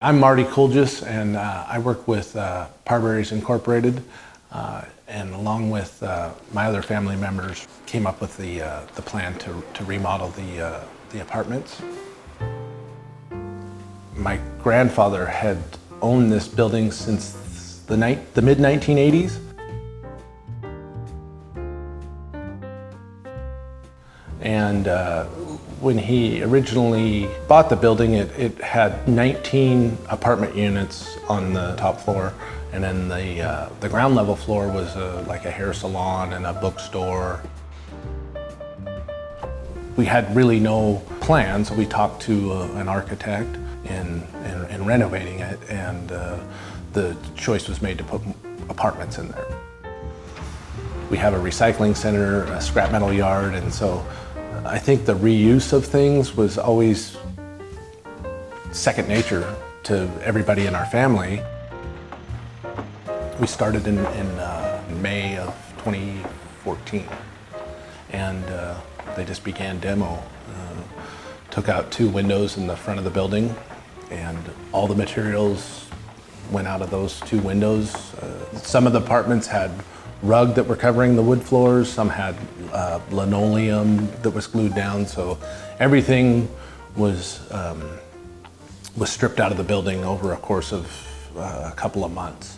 I'm Marty Kulgis, and I work with Parberry's Incorporated, and along with my other family members, came up with the plan to remodel the apartments. My grandfather had owned this building since the mid-1980s. And when he originally bought the building, it had 19 apartment units on the top floor, and then the ground level floor was like a hair salon and a bookstore. We had really no plans, so we talked to an architect in renovating it, and the choice was made to put apartments in there. We have a recycling center, a scrap metal yard, and so I think the reuse of things was always second nature to everybody in our family. We started in May of 2014, and they just began demo. Took out 2 windows in the front of the building, and all the materials went out of those 2 windows. Some of the apartments had rug that were covering the wood floors, some had linoleum that was glued down, so everything was stripped out of the building over a course of a couple of months.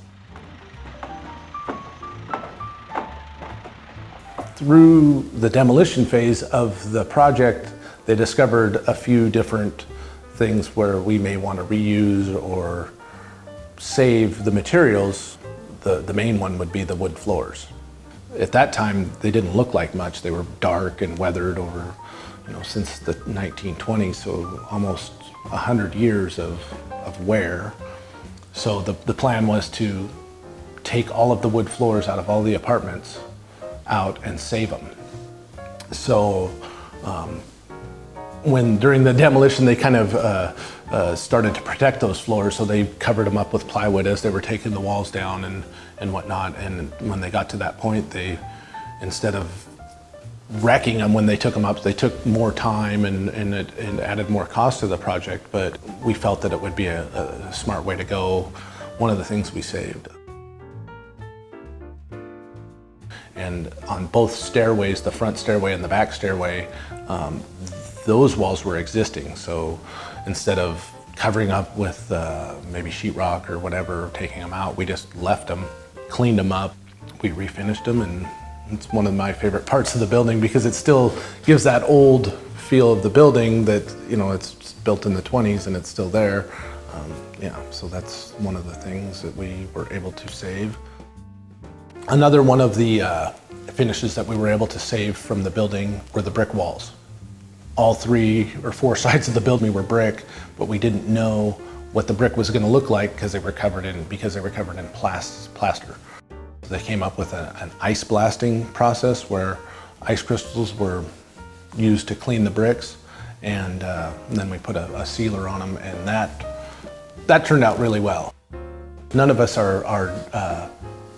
Through the demolition phase of the project, they discovered a few different things where we may want to reuse or save the materials. The main one would be the wood floors. At that time, they didn't look like much. They were dark and weathered over, since the 1920s, so almost 100 years of wear. So the plan was to take all of the wood floors out of all the apartments out and save them. So during the demolition, they kind of started to protect those floors, so they covered them up with plywood as they were taking the walls down and whatnot. And when they got to that point, they, instead of wrecking them when they took them up, they took more time and it added more cost to the project. But we felt that it would be a smart way to go. One of the things we saved. And on both stairways, the front stairway and the back stairway, those walls were existing. So instead of covering up with maybe sheetrock or whatever, taking them out, we just left them, cleaned them up, we refinished them, and it's one of my favorite parts of the building because it still gives that old feel of the building that, it's built in the 20s and it's still there. So that's one of the things that we were able to save. Another one of the finishes that we were able to save from the building were the brick walls. All 3 or 4 sides of the building were brick, but we didn't know what the brick was going to look like because they were covered in plaster. They came up with an ice blasting process where ice crystals were used to clean the bricks, and then we put a sealer on them, and that turned out really well. None of us are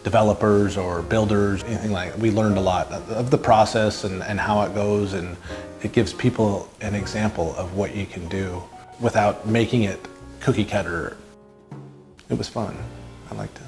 developers or builders, anything like that. We learned a lot of the process and how it goes, and it gives people an example of what you can do without making it cookie cutter. It was fun. I liked it.